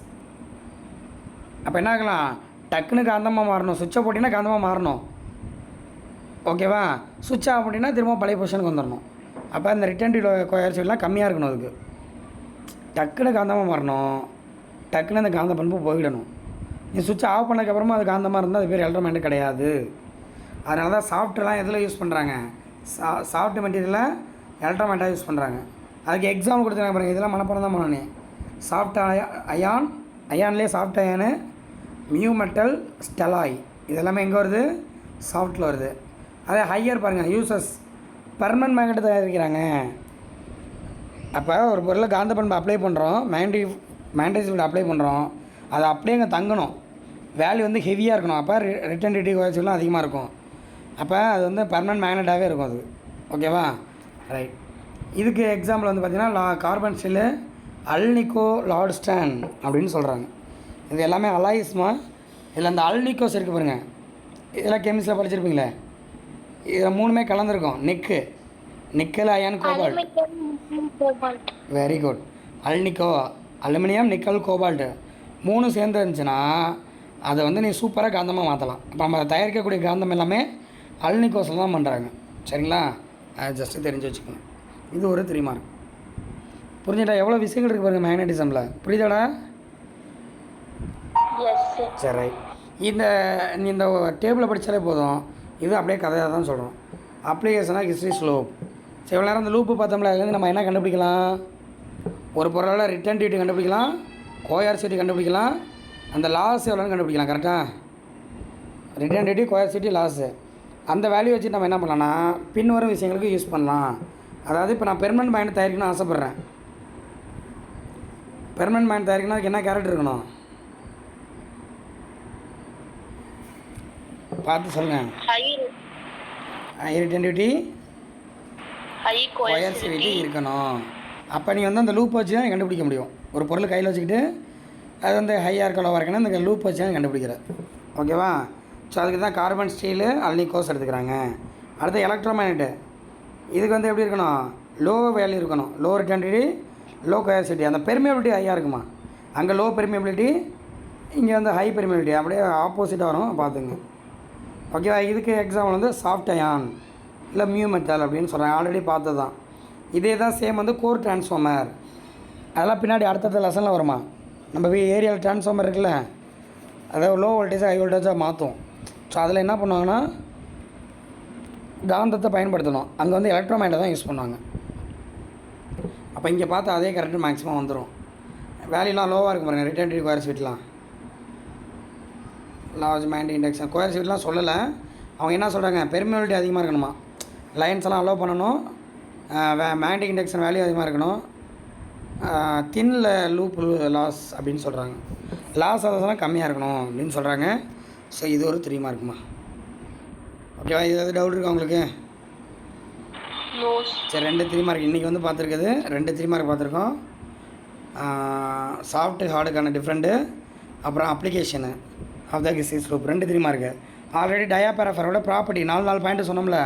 அப்போ என்ன ஆகலாம், டக்குன்னு காந்தமாக மாறணும். சுவிட்சை போட்டிங்கன்னா காந்தமாக மாறணும். ஓகேவா? சுவிட்ச் ஆஃப் பண்ணினா திரும்ப பழைய பொசிஷனுக்கு வந்துடணும். அப்போ இந்த ரிட்டன்டிவ் கோஎர்சிவ்லாம் கம்மியாக இருக்கணும் அதுக்கு. டக்குன்னு காந்தமாக மாறணும், டக்குன்னு அந்த காந்த பண்பு போயிடணும். நீ சுவிட்ச் ஆஃப் பண்ணதுக்கப்புறமா அது காந்தமாக இருந்தால் அது பேர் எலக்ட்ரோமேக்னெட் கிடையாது. அதனால தான் சாஃப்ட்லாம் எதில் யூஸ் பண்ணுறாங்க? சாஃப்ட் மெட்டீரியலில் எலக்ட்ரோமேக்னெட்டாக யூஸ் பண்ணுறாங்க. அதுக்கு எக்ஸாம்பிள் கொடுத்துருக்காங்க பாருங்கள். இதெல்லாம் மனப்பாடம் தான் பண்ணணும். சாஃப்ட் அயான், அயான்லேயே soft iron, mu metal, stalloy, இதெல்லாமே எங்கே வருது? சாஃப்ட்டில் வருது. அதே ஹையர் பாருங்கள், யூசஸ் பெர்மனன்ட் மேக்னெட் தயாரிக்கிறாங்க. அப்போ ஒரு பொருளை காந்த பண்பு அப்ளை பண்ணுறோம், மேக்னடைஸ் ஃபீல்டு அப்ளை பண்ணுறோம், அது அப்படியே அங்கே தங்கணும், வேல்யூ வந்து ஹெவியாக இருக்கணும். அப்போ ரிட்டன்டிவிட்டி கோஎர்சிவ்லாம் அதிகமாக இருக்கும். அப்போ அது வந்து பெர்மனன்ட் மேக்னெட்டாகவே இருக்கும் அது. ஓகேவா? ரைட். இதுக்கு எக்ஸாம்பிள் வந்து பார்த்திங்கன்னா கார்பன் ஸ்டீலு, அல்னிகோ, லார்ட்ஸ்டன் அப்படின்னு சொல்கிறாங்க. இது எல்லாமே அலாய்ஸ்மா. இதில் அந்த அல்னிகோஸ் இருக்குது பாருங்கள், இதெல்லாம் கெமிஸ்ட்ரியில் படிச்சிருப்பீங்களே. இதில் மூணுமே கலந்துருக்கும். Nickel, iron, cobalt. Very good. Alnico, aluminium, nickel, cobalt 3 சேர்ந்து இருந்துச்சுன்னா அதை வந்து நீ சூப்பராக காந்தமாக மாற்றலாம். இப்போ நம்ம தயாரிக்கக்கூடிய காந்தம் எல்லாமே அல்னிகோஸில் தான் பண்ணுறாங்க. சரிங்களா? அதை ஜஸ்ட்டு தெரிஞ்சு வச்சுக்கணும். இது ஒரு 3 மார்க். புரிஞ்சுட்டா? எவ்வளோ விஷயங்கள் இருக்குது பாருங்கள் மேக்னட்டிசமில். புரியுதாடா? சரி ரைட். நீ இந்த டேபிளை படித்தாலே போதும். இது அப்படியே கதையாக தான் சொல்கிறோம். அப்ளிகேஷனாக ஹிஸ்ட்ரி ஸ்லோப். சரி, எவ்வளோ நேரம் அந்த லூப்பு பார்த்தோம்ல, அதுலேருந்து நம்ம என்ன கண்டுபிடிக்கலாம்? ஒரு பொருளால் ரிட்டன்டிவிட்டி கண்டுபிடிக்கலாம், கோஆர்சிவிட்டி கண்டுபிடிக்கலாம், அந்த லாஸ் எவ்வளோன்னு கண்டுபிடிக்கலாம். கரெக்டாக? ரிட்டன்டிவிட்டி, கோஆர்சிவிட்டி, லாஸு, அந்த வேல்யூ வச்சு நம்ம என்ன பண்ணலாம்னா பின்வரும் விஷயங்களுக்கு யூஸ் பண்ணலாம். அதாவது இப்போ நான் பெர்மனன்ட் மேக்னெட் தயாரிக்கணும்னு ஆசைப்பட்றேன். பெர்மனன்ட் மேக்னெட் தயாரிக்கணும், அதுக்கு என்ன கேரக்டர் இருக்கணும் பார்த்து சொல்லுங்கள். ஹை ரிட்டன்டிவிட்டி, ஹை கோஎர்சிவிட்டி இருக்கணும். அப்போ நீ வந்து அந்த லூப் வச்சு தான் கண்டுபிடிக்க முடியும். ஒரு பொருள் கையில் வச்சுக்கிட்டு அது வந்து ஹையாக இருக்க லோவாக இருக்குன்னா இந்த லூப் வச்சு தான் கண்டுபிடிக்கிற. ஓகேவா? ஸோ அதுக்கு தான் கார்பன் ஸ்டீலு, அல்னிகோஸ் எடுத்துக்கிறாங்க. அடுத்து எலக்ட்ரோமேக்னெட்டு. இதுக்கு வந்து எப்படி இருக்கணும்? லோ வேல்யூ இருக்கணும், லோ ரிட்டன்டிவிட்டி, லோ கோஎர்சிவிட்டி. அந்த பெர்மியபிலிட்டி ஹையாக இருக்குமா? அங்கே லோ பெர்மியபிலிட்டி, இங்கே வந்து ஹை பெர்மியபிலிட்டி, அப்படியே ஆப்போசிட்டாக வரும், பார்த்துங்க. ஓகேவா? இதுக்கு எக்ஸாம்பிள் வந்து சாஃப்ட் அயான் இல்லை மியூ மெட்டல் அப்படின்னு சொல்கிறாங்க. ஆல்ரெடி பார்த்தது தான். இதே தான் சேம் வந்து கோர் டிரான்ஸ்ஃபார்மர். அதெல்லாம் பின்னாடி அடுத்தடுத்த லெசனில் வருமா? நம்ம ஏரியாவில் டிரான்ஸ்ஃபார்மர் இருக்குல்ல, அதாவது லோ வோல்டேஜாக ஹை வோல்டேஜாக மாற்றும். ஸோ அதில் என்ன பண்ணுவாங்கன்னா காந்தத்தை பயன்படுத்தணும். அங்கே வந்து எலக்ட்ரோமேக்னெட் தான் யூஸ் பண்ணுவாங்க. அப்போ இங்கே பார்த்தா அதே கரெக்டாக மேக்ஸிமம் வந்துடும். வேல்யூலாம் லோவாக இருக்கும் பாருங்கள். ரிட்டன்டிவிட்டி, கோஎர்சிவிட்டிலாம், லார்ஜ் மேக்னெட்டிக் இண்டக்ஷன், கோஎர்சிவிட்டிலாம் சொல்லலை. அவங்க என்ன சொல்கிறாங்க? பெர்மியபிலிட்டி அதிகமாக இருக்கணுமா, லைன்ஸ் எல்லாம் அலோவ் பண்ணணும், மேக்னெட்டிக் இண்டக்ஷன் வேல்யூ அதிகமாக இருக்கணும், தின்ல லூப் லாஸ் அப்படின்னு சொல்கிறாங்க. லாஸ் அதெல்லாம் கம்மியாக இருக்கணும் அப்படின்னு சொல்கிறாங்க. ஸோ இது ஒரு 3 மார்க்குமா. ஓகேவா? இது எதாவது டவுட் இருக்கா உங்களுக்கு? சரி, 2 3 மார்க் இன்றைக்கி வந்து பார்த்துருக்குது. 2 3 மார்க் பார்த்துருக்கோம். சாஃப்ட்டு ஹார்டுக்கான டிஃப்ரெண்ட்டு, அப்புறம் application of the hysteresis slope 2 3 mark. Already டயாபராஃபரோட ப்ராப்பர்ட்டி 4 பாயிண்ட்டு சொன்னோம்ல,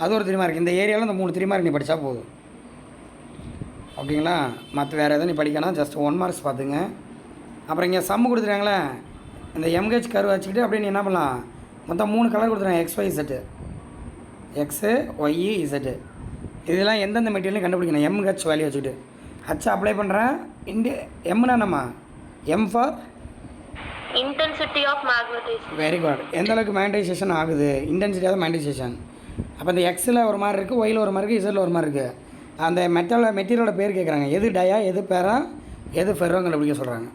அது ஒரு 3 மார்க். இந்த ஏரியாவில் இந்த 3 3 மார்க் நீ படித்தா போதும். ஓகேங்களா? மற்ற வேறு எதுவும் நீ படிக்கணும், ஜஸ்ட் 1 மார்க்ஸ் பார்த்துங்க. அப்புறம் இங்கே சம்மு கொடுத்துருக்காங்களே, இந்த எம்ஹெச் கர்வ் வச்சுக்கிட்டு அப்படியே நீ என்ன பண்ணலாம், மொத்தம் 3 கலர் கொடுத்துருக்காங்க, X, Y, Z. X, Y, Z. இதெல்லாம் எந்தெந்த மெட்டீரியல்னு கண்டுபிடிக்கணும். எம்ஹெச் வேல்யூ வச்சுக்கிட்டு ஹச் அப்ளை பண்ணுறேன். எம்னா என்னம்மா? M for intensity of magnetization. Very good. எந்த அளவுக்கு மேக்னடைசேஷன் ஆகுது, இன்டென்சிட்டி ஆஃப் மேக்னடைசேஷன். அப்போ இந்த எக்ஸில் ஒரு மாதிரி இருக்குது, ஒயில் ஒரு மாதிரி இருக்குது, இசட்டில் ஒரு மாதிரி இருக்குது. அந்த மெட்டீரியலோட பேர் கேட்குறாங்க. எது டயா, எது பேரா, எது ஃபெர்ரோங்க கண்டுபிடிக்க சொல்கிறாங்க.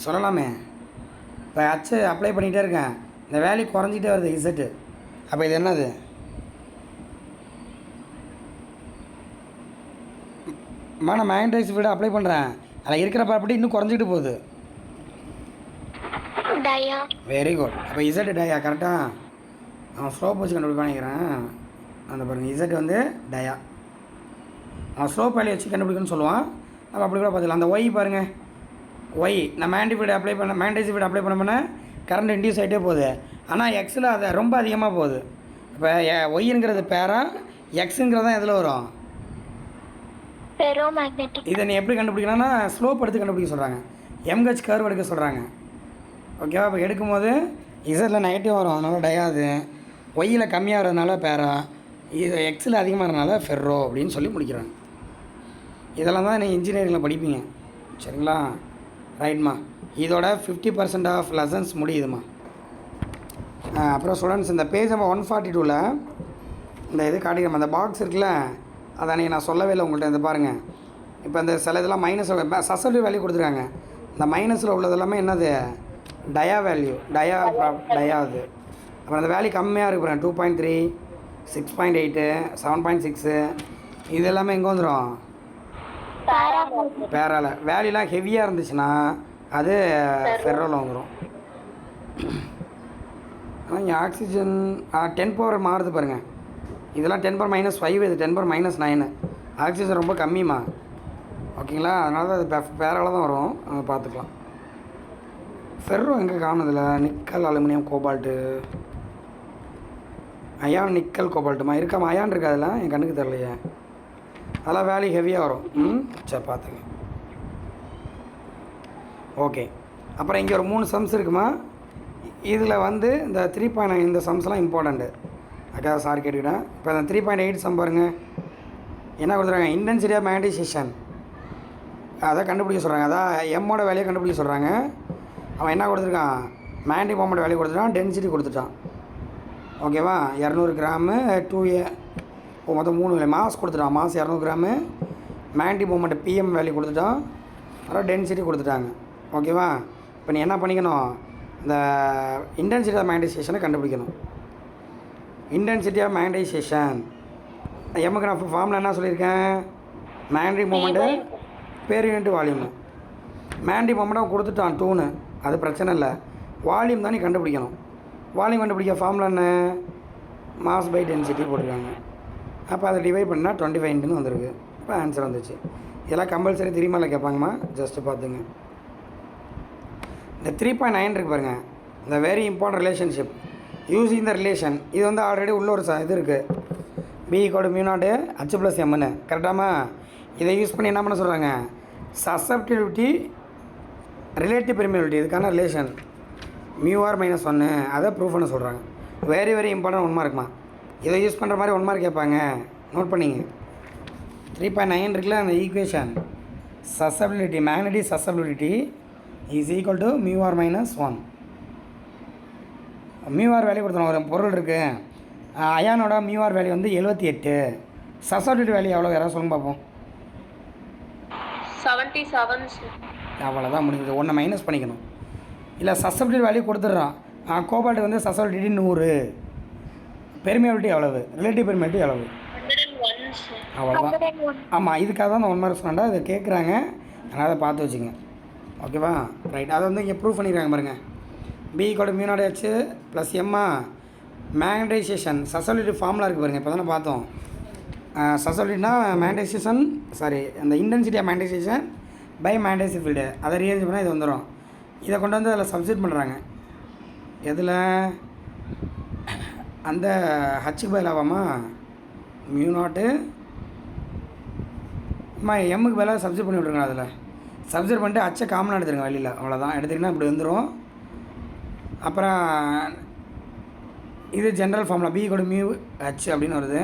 சொல்லலாமே. இப்போ ஹச்சு அப்ளை பண்ணிகிட்டே இருக்கேன், இந்த வேல்யூ குறைஞ்சிட்டே வருது, இசட்டு. அப்போ இது என்னது? நான் மேக்னடைஸ் ஃபீல்டு அப்ளை பண்ணுறேன், அதில் இருக்கிற ப்ராப்பர்ட்டி இன்னும் குறைஞ்சிட்டு போகுது. டயா. Very good. அப்போ இசட் டயா. கரெக்டாக அவன் ஸ்லோப் வச்சு கண்டுபிடிப்பான்னு நினைக்கிறேன். அந்த பாருங்கள், இசட் வந்து டயா. அவன் ஸ்லோப் வேல்யூ வச்சு கண்டுபிடிக்கணும்னு சொல்லுவான். நம்ம அப்படி கூட பார்த்துக்கலாம். அந்த ஒய் பாருங்கள், ஒய் நான் மேக்னடைஸ் ஃபீல்டு அப்ளை பண்ண கரண்ட் இன்டியூஸ் ஆகிட்டே போகுது. ஆனால் எக்ஸில் அது ரொம்ப அதிகமாக போகுது. இப்போ ஒய்ங்கிறது பேரா, எக்ஸுங்கிறது தான் எதில் வரும்? ஃபெரோமேக்னெட்டிக். இதை நீ எப்படி கண்டுபிடிக்கணும்னா ஸ்லோப் எடுத்து கண்டுபிடிக்க சொல்கிறாங்க, எம்ஹெச் கர்வ் எடுக்க சொல்கிறாங்க. ஓகேவா? இப்போ எடுக்கும்போது இசட்டில் நெகட்டிவ் வரும், அதனால் டயாது. ஒய்யில் கம்மியாக வரதுனால பேரா, இது எக்ஸில் அதிகமாக வரதுனால ஃபெர்ரோ அப்படின்னு சொல்லி முடிக்கிறாங்க. இதெல்லாம் தான் நீங்கள் இன்ஜினியரிங்கில் படிப்பீங்க. சரிங்களா? ரைட்மா. இதோட 50% ஆஃப் லெசன்ஸ் முடியுதுமா. அப்புறம் ஸ்டூடெண்ட்ஸ், இந்த பேஜ் நம்பர் 142ல் இந்த இது காட்டிக்கிறோம், அந்த பாக்ஸ் இருக்குல்ல, அதை அன்றைக்கி நான் சொல்லவே இல்லை உங்கள்கிட்ட. இந்த பாருங்கள், இப்போ இந்த சில இதெல்லாம் மைனஸ் சசல்டிவ் வேல்யூ கொடுத்துருக்காங்க. இந்த மைனஸில் உள்ளது எல்லாமே என்னது? டயா வேல்யூ, டயா அது. அப்புறம் அந்த வேல்யூ கம்மியாக இருக்கு 2.3, 6.8, 7.6, இது எல்லாமே எங்கே வந்துடும்? பேரால. வேல்யூலாம் ஹெவியாக இருந்துச்சுன்னா அது ஃபெர்ரோவில் வந்துடும். ஆனால் இங்கே ஆக்சிஜன் 10 பவர் மாறுது பாருங்கள். இதெல்லாம் 10 பவர் -5, இது 10 பவர் -9. ஆக்சிஜன் ரொம்ப கம்மிமா. ஓகேங்களா? அதனால தான் அது பேரால தான் வரும். அதை பார்த்துக்கலாம். ஃபெர்ரோ எங்கே காணுதில்ல? Nickel, aluminium, cobalt, iron, nickel, கோபால்ட்டுமா இருக்காமா? அயான் இருக்கா அதில்? என் கண்ணுக்கு தெரியலையே. அதெல்லாம் வேல்யூ ஹெவியாக வரும். சரி பார்த்துங்க. ஓகே. அப்புறம் இங்கே ஒரு 3 சம்ஸ் இருக்குமா. இதில் வந்து இந்த 3.9 இந்த சம்ஸ்லாம் இம்பார்ட்டண்ட்டு. அக்கா சார் கேட்டுக்கிட்டேன். இப்போ அந்த 3.8 சம் பாருங்கள், என்ன கொடுத்துருக்காங்க? இன்டென்சிட்டி ஆஃப் மேக்னடைசேஷன் அதை கண்டுபிடிக்க சொல்கிறாங்க. அதான் எம்மோட வேலையை கண்டுபிடிக்க சொல்கிறாங்க. அவன் என்ன கொடுத்துருக்கான்? மேக்னடிக் மொமெண்ட் வேல்யூ கொடுத்துட்டான், டென்சிட்டி கொடுத்துட்டான். ஓகேவா? 200 கிராமு 2A மொத்தம் 3 வேலை மாஸ் கொடுத்துட்டான். Mass 200 gram, magnetic moment PM value கொடுத்துட்டான், அப்புறம் டென்சிட்டி கொடுத்துட்டாங்க. ஓகேவா? இப்போ நீ என்ன பண்ணிக்கணும்? இந்த இன்டென்சிட்டி ஆஃப் மேக்னடைசேஷனை கண்டுபிடிக்கணும். இன்டென்சிட்டி ஆஃப் மேக்னடைசேஷன் எம்முக்கு நான் ஃபார்மில் என்ன சொல்லியிருக்கேன்? மேக்னடிக் மொமெண்ட்டு பேர் யூனிட் வால்யூமு. மேக்னடிக் மொமெண்ட்டும் கொடுத்துட்டான் 2ன்னு, அது பிரச்சனை இல்லை. வால்யூம் தான் நீ கண்டுபிடிக்கணும். வால்யூம் கண்டுபிடிக்க ஃபார்முலா என்ன? மாஸ் பை டென்சிட்டி போட்டிருக்காங்க. அப்போ அதை டிவைட் பண்ணால் 25ன்னு வந்துருக்கு. இப்போ ஆன்சர் வந்துச்சு. இதெல்லாம் கம்பல்சரி தெரியுமா கேட்பாங்கம்மா, ஜஸ்ட்டு பார்த்துங்க. இந்த 3.9 இருக்குது பாருங்கள், இந்த very important relationship using the relation. இது வந்து ஆல்ரெடி உள்ள ஒரு இது இருக்குது, B = μ0 H+Mன்னு. கரெக்டாமா? இதை யூஸ் பண்ணி என்ன பண்ண சொல்கிறாங்க? சசப்டிவிட்டி, ரிலேட்டிவ் பெர்மியபிலிட்டி, இதுக்கான ரிலேஷன் μr -1 அதை ப்ரூவ் பண்ண சொல்கிறாங்க. Very very important 1 மார்க்குமா. இதை யூஸ் பண்ணுற மாதிரி 1 மார்க் கேட்பாங்க, நோட் பண்ணிங்க. 3.9 இருக்குல்ல, அந்த equation susceptibility, magnetic susceptibility is equal to μr -1. μr value கொடுத்தோம். ஒரு பொருள் இருக்குது, அயானோட μr வேல்யூ வந்து 78. சசபிலிட்டி வேல்யூ எவ்வளோ? யாராவது சொல்லுங்க பார்ப்போம். 77. அவ்வளோதான் முடிஞ்சது. 1 மைனஸ் பண்ணிக்கணும். இல்லை சசபிலிட்டி வேல்யூ கொடுத்துட்றான். கோபால்ட்டு வந்து சசபிலிட்டி 100, பெர்மியபிலிட்டி எவ்வளவு, ரிலேட்டிவ் பெர்மியபிலிட்டி எவ்வளவு? 101. அவ்வளோதான். ஆமாம், இதுக்காக தான் அந்த 1 மார்க் சொன்னா இதை கேட்குறாங்க. அதனால் அதை பார்த்து வச்சுங்க. ஓகேவா? ரைட். அதை வந்து இங்கே ப்ரூவ் பண்ணியிருக்காங்க பாருங்கள். B = μ0 H + M magnetization susceptibility formula இருக்குது பாருங்கள். இப்போ தானே பார்த்தோம். சசபிலிட்டினா மேக்னடைசேஷன், சாரி, அந்த intensity of magnetization by magnetizing field, அதை ரீஅரேஞ்ச் பண்ணால் இது வந்துடும். இதை கொண்டு வந்து அதில் சப்ஸ்டிட் பண்ணுறாங்க. எதில்? அந்த ஹச்சுக்கு பதிலாகாமா μ0 எம்முக்கு பதிலாக சப்ஸ்டிட் பண்ணி விட்ருங்க. அதில் சப்ஸ்டிட் பண்ணிட்டு ஹச்சை காமனாக எடுத்துருங்க வெளியில். அவ்வளோதான். எடுத்திங்கன்னா இப்படி வந்துடும். அப்புறம் இது ஜென்ரல் ஃபார்முலா B = μH அப்படின்னு வருது.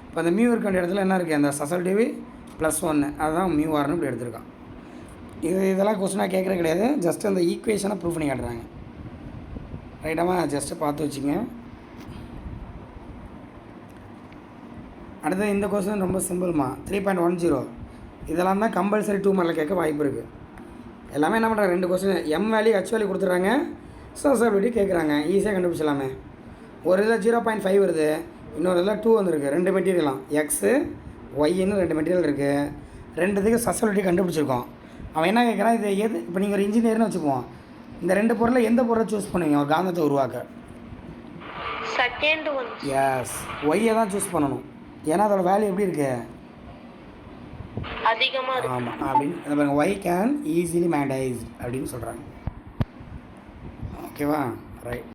இப்போ அந்த மியூ இருக்க வேண்டிய இடத்துல என்ன இருக்குது? அந்த சசல்டிவி +1, அதுதான் μrன்னு இப்படி எடுத்திருக்கான். இதெல்லாம் கொஸ்டினாக கேட்குறது கிடையாது, ஜஸ்ட் அந்த ஈக்குவேஷனை ப்ரூவ் பண்ணி காட்டுறாங்க. ரைட்டாமா? ஜஸ்ட்டு பார்த்து வச்சுங்க. அடுத்தது இந்த கொஸ்டின் ரொம்ப சிம்பிள்மா. 3.10 இதெல்லாம் தான் கம்பல்சரி 2 மார்க்கில் கேட்க வாய்ப்பு இருக்குது. எல்லாமே என்ன பண்ணுறாங்க? 2 question M value H value கொடுத்துட்றாங்க, சசபிலிட்டி கேட்குறாங்க. ஈஸியாக கண்டுபிடிச்சலாமே. ஒரு இதில் 0.5 வருது, இன்னொரு இதில் 2 வந்துருக்கு. 2 மெட்டீரியலாம் எக்ஸு ஒய்ன்னு 2 மெட்டீரியல் இருக்குது. 2த்துக்கு சசபிலிட்டி கண்டுபிடிச்சிருக்கோம். அவன் என்ன கேட்குறான்? இது எது? இப்போ நீங்கள் ஒரு இன்ஜினியர்னு வச்சுக்குவோம், இந்த 2 பொருளில் எந்த பொருளை சூஸ் பண்ணுவீங்க ஒரு காந்தத்தை உருவாக்க? Second one. எஸ், ஒய்யை தான் சூஸ் பண்ணணும். ஏன்னா அதோட வேல்யூ எப்படி இருக்குது? அதிகமாக இருக்கு. ஆமாம். அப்படின்னு பாருங்க, ஒய் கேன் ஈஸிலி மேக்னடைஸ்ட் அப்படின்னு சொல்கிறாங்க. ஓகேவா? ரைட்.